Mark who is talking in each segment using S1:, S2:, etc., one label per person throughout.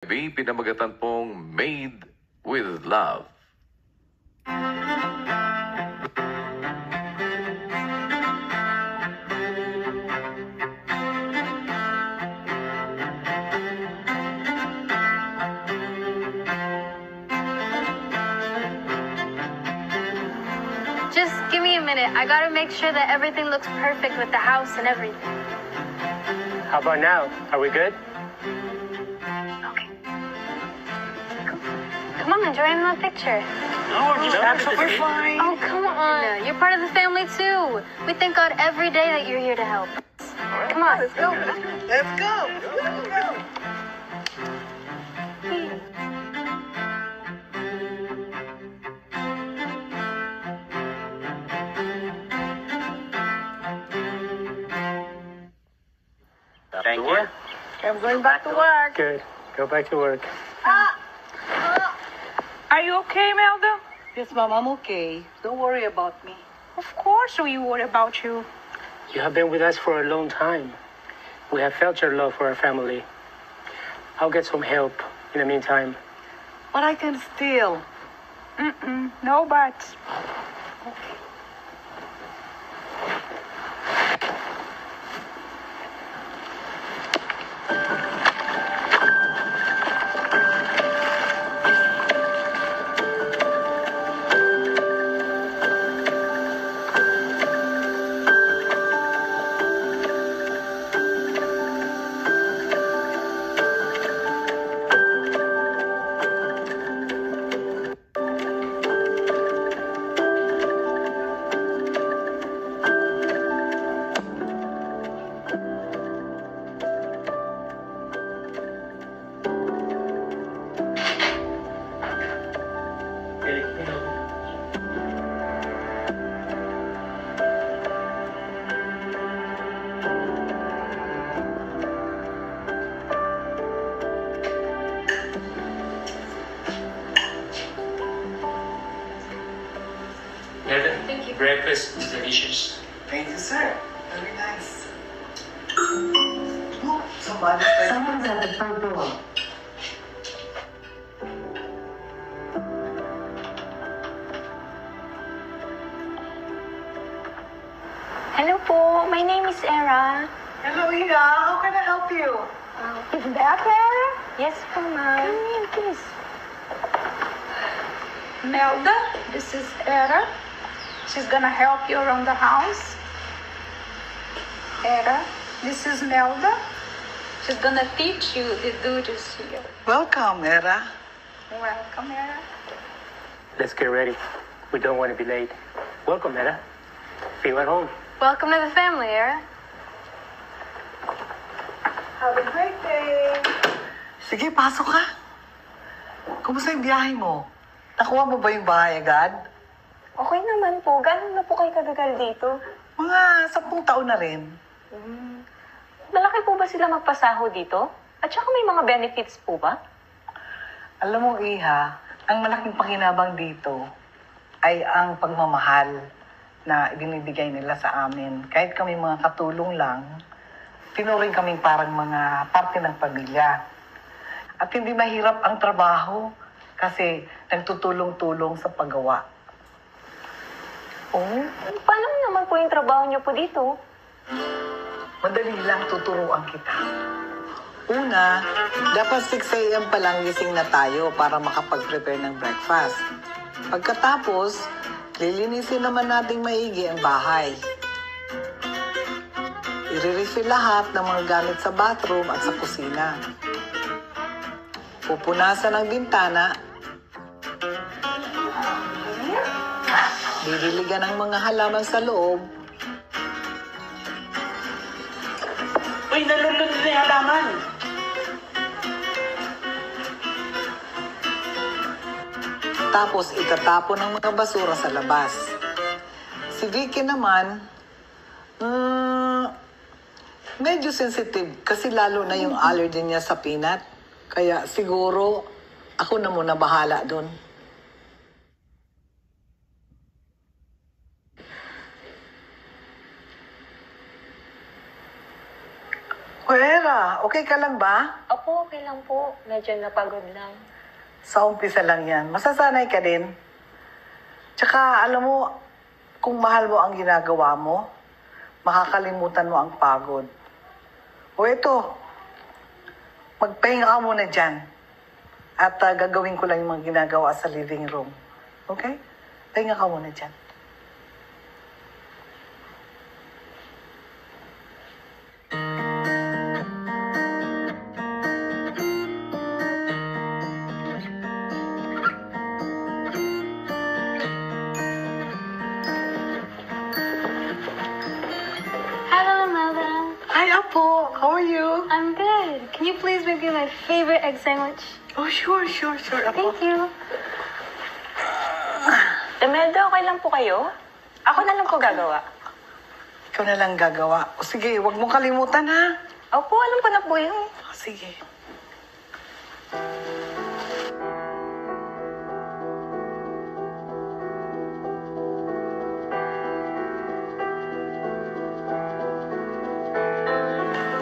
S1: Pinamagatan pong Made with Love.
S2: Just give me a minute. I gotta make sure that everything looks perfect with the house and everything.
S3: How about now? Are we good?
S2: Okay. Come on, join in the picture.
S3: No, we're just absolutely fine.
S2: Oh, come on. You're part of the family, too. We thank God every day that you're here to help. Come on.
S4: Let's go. Let's go. Let's go.
S3: Thank you.
S4: I'm going back to work.
S3: Good. Go back to work.
S5: Are you okay, Melda?
S4: Yes, Mom, I'm okay. Don't worry about me.
S5: Of course we worry about you.
S3: You have been with us for a long time. We have felt your love for our family. I'll get some help in the meantime.
S4: But I can still.
S5: No buts.
S3: Thank you. Breakfast is delicious.
S4: Thank you, sir. Very nice. Oh, somebody's ready.
S6: Someone's at the front door.
S2: Hello po. My name is Era.
S4: Hello, Ina. How can I help you?
S2: Is that Era? Yes po, ma'am. Come in, please.
S5: Melda, this is Era. She's gonna help you around the house. Era, this is Melda. She's gonna teach you the duties here.
S4: Welcome, Era.
S5: Welcome, Era.
S3: Let's get ready. We don't want to be late. Welcome, Etta. Feel at home.
S2: Welcome to the family, Era.
S4: Have a great day. Sige, pasok ka. Kumusta yung biyahe mo? Nakuha mo ba yung bahay agad?
S7: Okay naman po. Gano'n na po kayo katagal dito?
S4: Mga 10 taon na rin.
S7: Malaki po ba sila magpasaho dito? At saka may mga benefits po ba?
S4: Alam mo, Iha, ang malaking pakinabang dito ay ang pagmamahal na ibinibigay nila sa amin. Kahit kami mga katulong lang, tinuring kaming parang mga parte ng pamilya. At hindi mahirap ang trabaho kasi nagtutulong-tulong sa paggawa.
S7: Oh, paano naman po yung trabaho niyo po dito?
S4: Madali lang, tuturuan kita. Una, dapat 6 a.m. pa lang gising na tayo para makapag-prepare ng breakfast. Pagkatapos, lilinisin naman nating maigi ang bahay. I-refill lahat ng mga gamit sa bathroom at sa kusina. Pupunasan ang bintana. Didiligan ang mga halaman sa loob.
S8: Uy, nalulod na yung halaman.
S4: Tapos itatapon ng mga basura sa labas. Si Vicky naman, medyo sensitive kasi lalo na yung allergy niya sa peanut. Kaya siguro ako na muna bahala doon. Era, okay ka lang ba?
S7: Opo, okay lang po. Medyo napagod lang.
S4: Sa umpisa lang yan. Masasanay ka din. Tsaka, alam mo, kung mahal mo ang ginagawa mo, makakalimutan mo ang pagod. O eto, magpahinga ka muna dyan. At gagawin ko lang yung mga ginagawa sa living room. Okay? Pahinga ka muna dyan.
S2: Hello, Mother.
S4: Hi, Apo. How are you?
S2: I'm good. Can you please make me my favorite egg sandwich?
S4: Oh, sure, Apo.
S2: Thank you.
S7: Imelda, okay lang po kayo? Ako na lang po gagawa.
S4: Ikaw na lang gagawa. O sige, wag mong kalimutan, ha?
S7: Opo, alam ko na po yun.
S4: O, sige.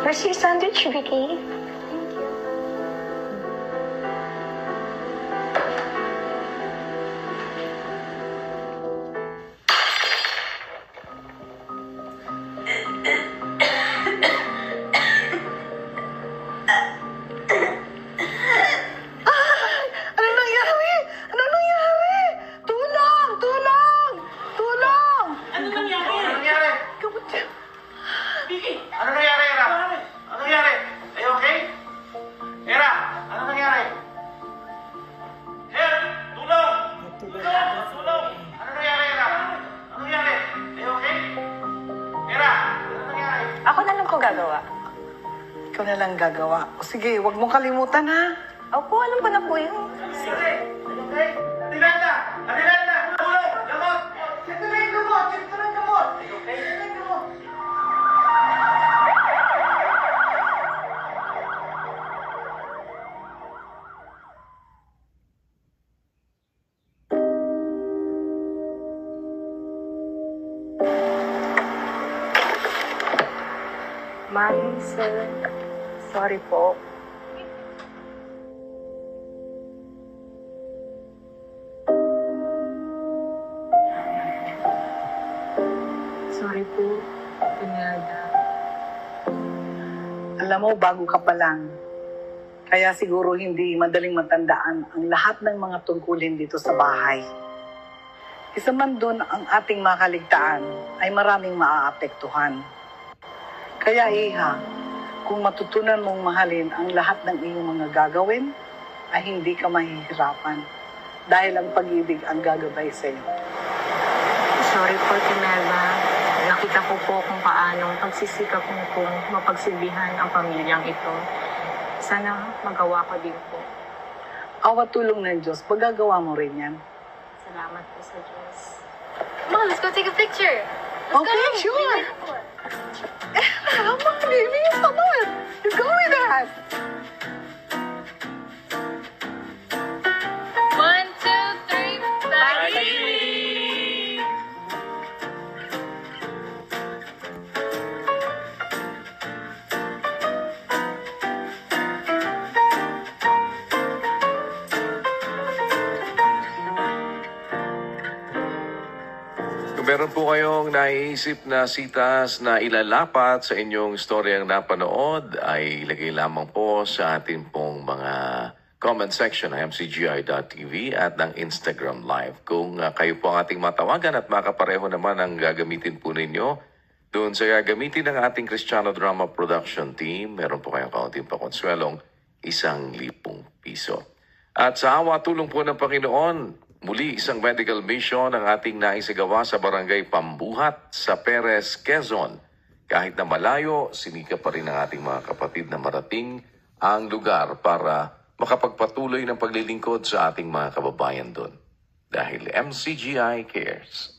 S7: Here's your sandwich, Vicky.
S4: Ano nangyari? Ano nangyari? Tulong! Tulong! Tulong!
S8: Ano nangyari? Ano nangyari? Vicky! Ano nangyari, Era? Ano nangyari? Are you okay? Era! Ano nangyari? Help! Tulong! Tulong! Tulong! Ano nangyari, Era? Ano nangyari? Are you okay? Era! Ano nangyari?
S7: Ako na lang po gagawa.
S4: Ikaw na lang gagawa. O sige, wag mong kalimutan, ha?
S7: Opo, alam ko na po yun.
S8: Are you okay? Adelanta! Adelanta! Tulong! Gamot!
S4: Check na yung gamot! Check na yung gamot!
S8: Are you okay?
S4: Check na yung gamot!
S7: Ma'am, sir. Sorry po. Sorry po, Imelda.
S4: Alam mo, bago ka pa lang. Kaya siguro hindi madaling matandaan ang lahat ng mga tungkulin dito sa bahay. Isa man doon ang ating makaligtaan ay maraming maaapektuhan. Kaya Iha, kung matutunan mong mahalin ang lahat ng iyong mga gagawin, ay hindi ka mahihirapan dahil ang pag-ibig ang gagabay sa iyo.
S7: Sorry po, Imelda. Nakita ko po kung paano pagsisikap mo pong mapagsilbihan ang pamilyang ito. Sana magawa ko din po.
S4: Awa tulong ng Diyos, magagawa mo rin yan.
S7: Salamat po sa Diyos.
S2: Come on, let's go take a picture. Let's
S4: Okay,
S2: go.
S4: sure. Come on, baby, come on. Let's go with us.
S2: 1, 2, 3, bye.
S1: Kung meron po kayong naiisip na sitas na ilalapat sa inyong storyang napanood, ay ilagay lamang po sa ating pong mga comment section ng mcgi.tv at ng Instagram Live. Kung kayo po ang ating matawagan at makapareho naman ang gagamitin po ninyo, doon sa gagamitin ng ating Kristiyano Drama Production Team, meron po kayong kaunting pakonswelong 1,000 piso. At sa awa tulong po ng Panginoon, muli isang medical mission ang ating naisagawa sa Barangay Pambuhat sa Perez, Quezon. Kahit na malayo, sinika pa rin ng ating mga kapatid na marating ang lugar para makapagpatuloy ng paglilingkod sa ating mga kababayan doon. Dahil MCGI cares.